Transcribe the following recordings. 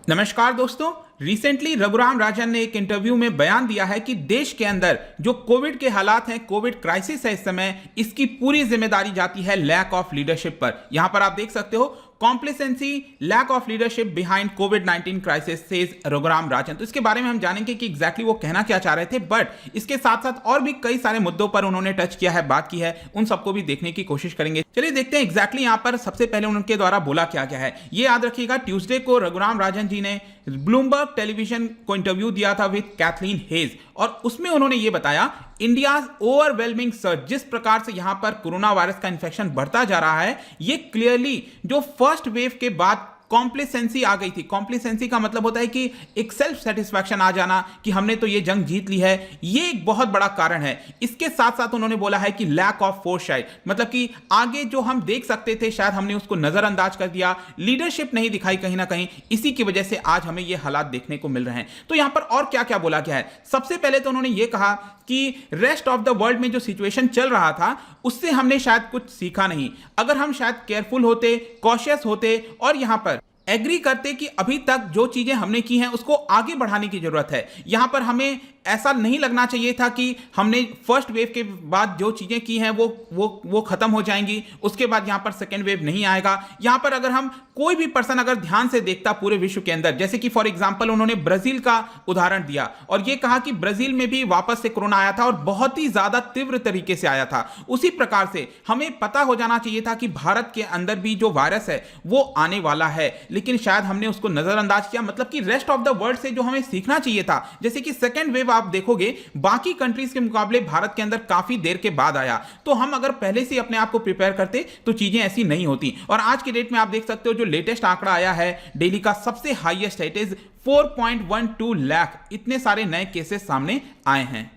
नमस्कार दोस्तों। रिसेंटली रघुराम राजन ने एक इंटरव्यू में बयान दिया है कि देश के अंदर जो कोविड के हालात हैं, कोविड क्राइसिस है इस समय, इसकी पूरी जिम्मेदारी जाती है लैक ऑफ लीडरशिप पर। यहां पर आप देख सकते हो, complacency, lack of leadership behind कोविड-19 क्राइसिस सेज रघुराम राजन। तो इसके बारे में हम जानेंगे कि एग्जैक्टली वो कहना क्या चाह रहे थे, बट इसके साथ साथ और भी कई सारे मुद्दों पर उन्होंने टच किया है, बात की है, उन सबको भी देखने की कोशिश करेंगे। चलिए देखते हैं एग्जैक्टली यहां पर सबसे पहले उनके द्वारा बोला क्या क्या है। ये याद रखिएगा, ट्यूसडे को रघुराम राजन जी ने ब्लूमबर्ग टेलीविजन को इंटरव्यू दिया था विद कैथलीन हेज, और उसमें उन्होंने ये बताया इंडिया ओवरवेलमिंग सर्च, जिस प्रकार से यहां पर कोरोना वायरस का इंफेक्शन बढ़ता जा रहा है, ये क्लियरली जो फर्स्ट वेव के बाद कॉम्प्लेसेंसी आ गई थी। कॉम्प्लेसेंसी का मतलब होता है कि एक सेल्फ सेटिस्फैक्शन आ जाना कि हमने तो ये जंग जीत ली है, ये एक बहुत बड़ा कारण है। इसके साथ साथ उन्होंने बोला है कि लैक ऑफ फोरसाइट, मतलब कि आगे जो हम देख सकते थे शायद हमने उसको नजरअंदाज कर दिया, लीडरशिप नहीं दिखाई कहीं ना कहीं, इसी की वजह से आज हमें ये हालात देखने को मिल रहे हैं। तो यहां पर और क्या क्या बोला गया है, सबसे पहले तो उन्होंने ये कहा कि रेस्ट ऑफ द वर्ल्ड में जो सिचुएशन चल रहा था उससे हमने शायद कुछ सीखा नहीं। अगर हम शायद केयरफुल होते, कॉशियस होते और यहां पर एग्री करते कि अभी तक जो चीजें हमने की हैं उसको आगे बढ़ाने की जरूरत है। यहां पर हमें ऐसा नहीं लगना चाहिए था कि हमने फर्स्ट वेव के बाद जो चीजें की हैं वो खत्म हो जाएंगी, उसके बाद यहां पर सेकेंड वेव नहीं आएगा। यहां पर अगर हम कोई भी पर्सन अगर ध्यान से देखता पूरे विश्व के अंदर, जैसे कि फॉर एग्जांपल उन्होंने ब्राजील का उदाहरण दिया और यह कहा कि ब्राजील में भी वापस से कोरोना आया था और बहुत ही ज्यादा तीव्र तरीके से आया था। उसी प्रकार से हमें पता हो जाना चाहिए था कि भारत के अंदर भी जो वायरस है वो आने वाला है, लेकिन शायद हमने उसको नजरअंदाज किया। मतलब कि रेस्ट ऑफ द वर्ल्ड से जो हमें सीखना चाहिए था, जैसे कि सेकेंड वेव आप देखोगे बाकी कंट्रीज के मुकाबले भारत के अंदर काफी देर के बाद आया, तो हम अगर पहले से अपने आप को प्रिपेयर करते तो चीजें ऐसी नहीं होती। और आज के डेट में आप देख सकते हो जो लेटेस्ट आंकड़ा आया है दिल्ली का, सबसे हाईएस्ट है, इट इज 4.12 लाख, इतने सारे नए केसेस सामने आए हैं।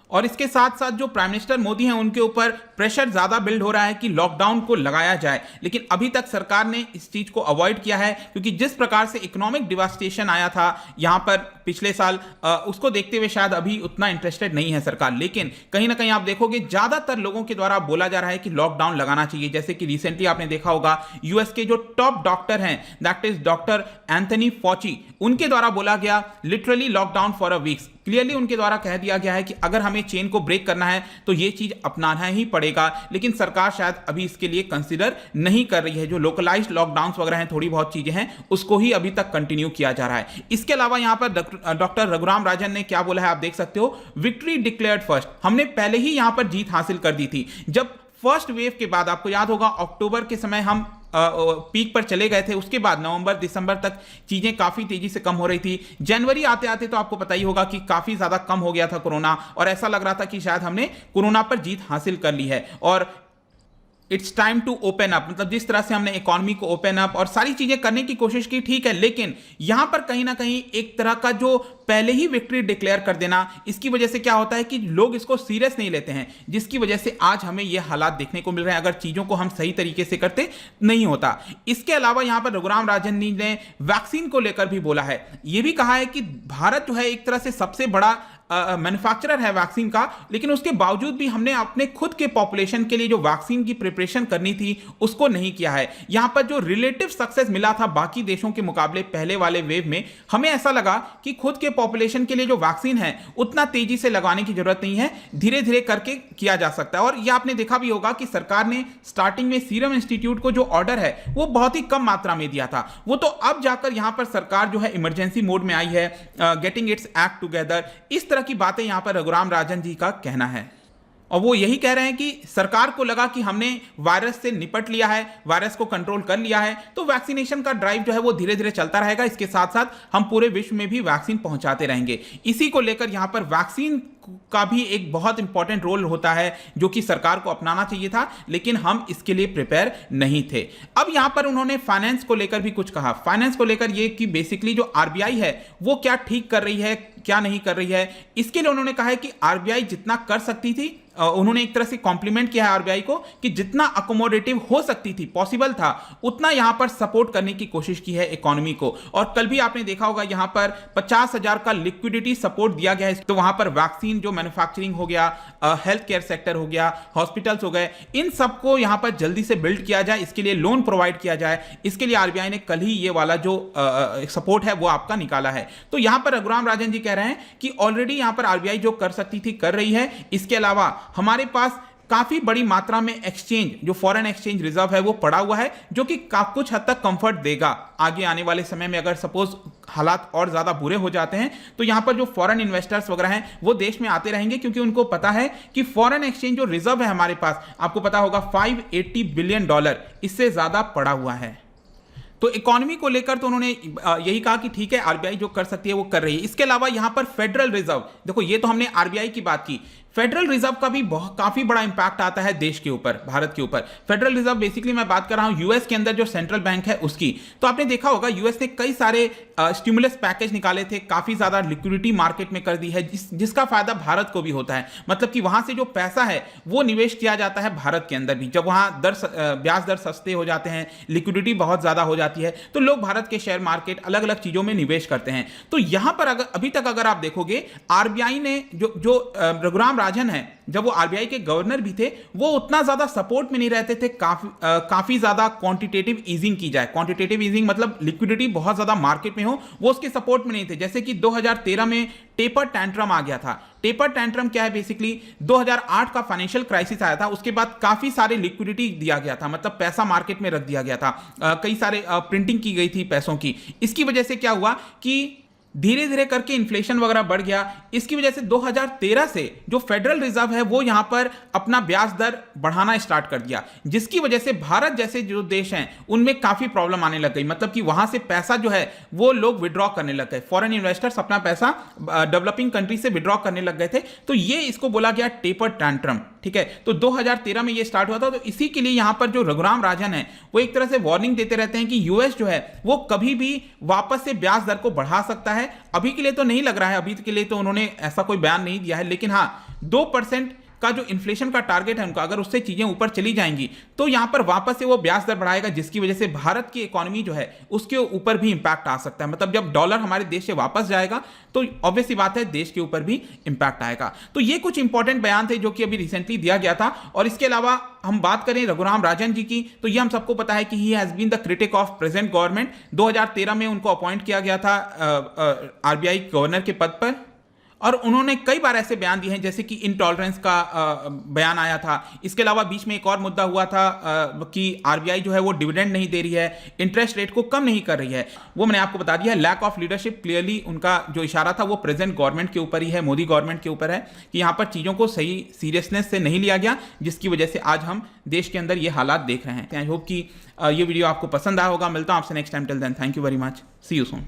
और इसके साथ साथ जो प्राइम मिनिस्टर मोदी हैं उनके ऊपर प्रेशर ज्यादा बिल्ड हो रहा है कि लॉकडाउन को लगाया जाए, लेकिन अभी तक सरकार ने इस चीज को अवॉइड किया है, क्योंकि जिस प्रकार से इकोनॉमिक डिवास्टेशन आया था यहां पर पिछले साल, उसको देखते हुए शायद अभी उतना इंटरेस्टेड नहीं है सरकार। लेकिन कहीं ना कहीं आप देखोगे ज्यादातर लोगों के द्वारा बोला जा रहा है कि लॉकडाउन लगाना चाहिए। जैसे कि रिसेंटली आपने देखा होगा यूएस के जो टॉप डॉक्टर हैं, दैट इज डॉक्टर एंथनी फॉची, उनके द्वारा बोला गया literally lockdown for a weeks. Clearly उनके द्वारा कह दिया गया है कि अगर हमें चेन को ब्रेक करना है तो यह चीज अपनाना ही पड़ेगा, लेकिन सरकार शायद अभी इसके लिए कंसीडर नहीं कर रही है। जो लोकलाइज्ड लॉकडाउन्स वगैरह हैं, थोड़ी बहुत चीजें हैं, उसको ही अभी तक कंटिन्यू किया जा रहा है। इसके अलावा यहां पर डॉक्टर रघुराम राजन ने क्या बोला है आप देख सकते हो, विक्ट्री डिक्लेयर्ड फर्स्ट, हमने पहले ही यहां पर जीत हासिल कर दी थी। जब फर्स्ट वेव के बाद आपको याद होगा अक्टूबर के समय हम पीक पर चले गए थे, उसके बाद नवंबर दिसंबर तक चीजें काफी तेजी से कम हो रही थी। जनवरी आते आते तो आपको पता ही होगा कि काफी ज्यादा कम हो गया था कोरोना, और ऐसा लग रहा था कि शायद हमने कोरोना पर जीत हासिल कर ली है। और it's time to open up, मतलब जिस तरह से हमने इकोनॉमी को ओपन अप और सारी चीजें करने की कोशिश की, ठीक है, लेकिन यहां पर कहीं ना कहीं एक तरह का जो पहले ही विक्ट्री डिक्लेयर कर देना, इसकी वजह से क्या होता है कि लोग इसको सीरियस नहीं लेते हैं, जिसकी वजह से आज हमें यह हालात देखने को मिल रहे हैं अगर चीजों को हम सही तरीके से करते नहीं होता। इसके अलावा यहां पर रघुराम राजन जी ने वैक्सीन को लेकर भी बोला है, यह भी कहा है कि भारत जो है एक तरह से सबसे बड़ा मैन्युफैक्चरर है वैक्सीन का, लेकिन उसके बावजूद भी हमने अपने खुद के पॉपुलेशन के लिए जो वैक्सीन की प्रिपरेशन करनी थी उसको नहीं किया है। यहां पर जो रिलेटिव सक्सेस मिला था बाकी देशों के मुकाबले पहले वाले वेव में, हमें ऐसा लगा कि खुद के पॉपुलेशन के लिए जो वैक्सीन है उतना तेजी से लगाने की जरूरत नहीं है, धीरे धीरे करके किया जा सकता है। और यह आपने देखा भी होगा कि सरकार ने स्टार्टिंग में सीरम इंस्टीट्यूट को जो ऑर्डर है वो बहुत ही कम मात्रा में दिया था, वो तो अब जाकर यहां पर सरकार जो है इमरजेंसी मोड में आई है, गेटिंग इट्स एक्ट टुगेदर, इस तरह की बातें यहां पर रघुराम राजन जी का कहना है। और वो यही कह रहे हैं कि सरकार को लगा कि हमने वायरस से निपट लिया है, वायरस को कंट्रोल कर लिया है, तो वैक्सीनेशन का ड्राइव जो है वो धीरे धीरे चलता रहेगा। इसके साथ साथ हम पूरे विश्व में भी वैक्सीन पहुंचाते रहेंगे। इसी को लेकर यहां पर वैक्सीन का भी एक बहुत इंपॉर्टेंट रोल होता है जो कि सरकार को अपनाना चाहिए था, लेकिन हम इसके लिए प्रिपेयर नहीं थे। अब यहां पर उन्होंने फाइनेंस को लेकर भी कुछ कहा। फाइनेंस को लेकर ये कि बेसिकली जो आरबीआई है वो क्या ठीक कर रही है, क्या नहीं कर रही है, इसके लिए उन्होंने कहा है कि आरबीआई जितना कर सकती थी, उन्होंने एक तरह से कॉम्प्लीमेंट किया है आरबीआई को कि जितना अकोमोडेटिव हो सकती थी, पॉसिबल था, उतना यहां पर सपोर्ट करने की कोशिश की है इकोनॉमी को। और कल भी आपने देखा होगा यहां पर 50,000 का लिक्विडिटी सपोर्ट दिया गया है, तो वहां पर वैक्सीन मशीन जो मैन्युफैक्चरिंग हो गया, हेल्थ केयर सेक्टर हो गया, हॉस्पिटल्स हो गए, इन सबको यहां पर जल्दी से बिल्ड किया जाए, इसके लिए लोन प्रोवाइड किया जाए। इसके लिए आरबीआई ने कल ही ये वाला जो सपोर्ट है वो आपका निकाला है। तो यहां पर रघुराम राजन जी कह रहे हैं कि ऑलरेडी यहां पर आरबीआई जो कर सकती थी कर रही है। इसके अलावा हमारे पास काफी बड़ी मात्रा में एक्सचेंज, जो फॉरेन एक्सचेंज रिजर्व है वो पड़ा हुआ है, जो कि कुछ हद तक कंफर्ट देगा आगे आने वाले समय में। अगर सपोज हालात और ज्यादा बुरे हो जाते हैं तो यहां पर जो फॉरेन इन्वेस्टर्स वगैरह हैं वो देश में आते रहेंगे, क्योंकि उनको पता है कि फॉरेन एक्सचेंज जो रिजर्व है हमारे पास, आपको पता होगा $580 बिलियन, इससे ज्यादा पड़ा हुआ है। तो इकोनॉमी को लेकर तो उन्होंने यही कहा कि ठीक है, आरबीआई जो कर सकती है वो कर रही है। इसके अलावा यहां पर फेडरल रिजर्व, देखो ये तो हमने आरबीआई की बात की, फेडरल रिजर्व का भी काफी बड़ा इंपैक्ट आता है देश के ऊपर, भारत के ऊपर। फेडरल रिजर्व बेसिकली मैं बात कर रहा हूं यूएस के अंदर जो सेंट्रल बैंक है उसकी। तो आपने देखा होगा यूएस ने कई सारे स्टिमुलस पैकेज निकाले थे, काफी ज्यादा लिक्विडिटी मार्केट में कर दी है, जिसका फायदा भारत को भी होता है। मतलब कि वहां से जो पैसा है वो निवेश किया जाता है भारत के अंदर भी। जब वहां ब्याज दर सस्ते हो जाते हैं, लिक्विडिटी बहुत ज्यादा हो जाती है, तो लोग भारत के शेयर मार्केट अलग अलग चीजों में निवेश करते हैं। तो यहां पर अभी तक अगर आप देखोगे, आरबीआई ने जो रघुराम राजन है, जब वो आरबीआई के गवर्नर भी थे, वो उतना ज्यादा सपोर्ट में नहीं रहते थे काफी ज्यादा क्वांटिटेटिव ईजिंग की जाए। क्वांटिटेटिव ईजिंग मतलब लिक्विडिटी बहुत ज्यादा मार्केट में हो, वो उसके सपोर्ट में नहीं थे। जैसे कि 2013 में टेपर टैंट्रम आ गया था। टेपर टैंट्रम क्या है? बेसिकली 2008 का फाइनेंशियल क्राइसिस आया था, उसके बाद काफी सारे लिक्विडिटी दिया गया था, मतलब पैसा मार्केट में रख दिया गया था, कई सारे प्रिंटिंग की गई थी पैसों की। इसकी वजह से क्या हुआ कि धीरे धीरे करके इन्फ्लेशन वगैरह बढ़ गया। इसकी वजह से 2013 से जो फेडरल रिजर्व है वो यहां पर अपना ब्याज दर बढ़ाना स्टार्ट कर दिया, जिसकी वजह से भारत जैसे जो देश हैं उनमें काफी प्रॉब्लम आने लग गई। मतलब कि वहां से पैसा जो है वो लोग विड्रॉ करने लग गए, फॉरेन इन्वेस्टर्स अपना पैसा डेवलपिंग कंट्री से विड्रॉ करने लग गए थे। तो ये इसको बोला गया टेपर टैंट्रम, ठीक है। तो 2013 में ये स्टार्ट हुआ था। तो इसी के लिए यहां पर जो रघुराम राजन है वो एक तरह से वार्निंग देते रहते हैं कि यूएस जो है वो कभी भी वापस से ब्याज दर को बढ़ा सकता है। अभी के लिए तो नहीं लग रहा है, अभी के लिए तो उन्होंने ऐसा कोई बयान नहीं दिया है, लेकिन हाँ 2% का जो इन्फ्लेशन का टारगेट है उनका, अगर उससे चीजें ऊपर चली जाएंगी तो यहां पर वापस से वो ब्याज दर बढ़ाएगा, जिसकी वजह से भारत की इकोनॉमी जो है उसके ऊपर भी इंपैक्ट आ सकता है। मतलब जब डॉलर हमारे देश से वापस जाएगा तो ऑब्वियस सी बात है देश के ऊपर भी इंपैक्ट आएगा। तो ये कुछ इंपॉर्टेंट बयान थे जो कि अभी रिसेंटली दिया गया था। और इसके अलावा हम बात करें रघुराम राजन जी की, तो ये हम सबको पता है कि he has been the critic of present government. 2013 में उनको अपॉइंट किया गया था आरबीआई गवर्नर के पद पर, और उन्होंने कई बार ऐसे बयान दिए हैं जैसे कि इनटॉलरेंस का बयान आया था। इसके अलावा बीच में एक और मुद्दा हुआ था कि आरबीआई जो है वो डिविडेंड नहीं दे रही है, इंटरेस्ट रेट को कम नहीं कर रही है, वो मैंने आपको बता दिया है। लैक ऑफ लीडरशिप, क्लियरली उनका जो इशारा था वो प्रेजेंट गवर्नमेंट के ऊपर ही है, मोदी गवर्नमेंट के ऊपर है, कि यहाँ पर चीज़ों को सही सीरियसनेस से नहीं लिया गया, जिसकी वजह से आज हम देश के अंदर ये हालात देख रहे हैं। आई होप कि ये वीडियो आपको पसंद आया होगा। मिलता हूँ आपसे next time. Till then, thank you very much, see you soon.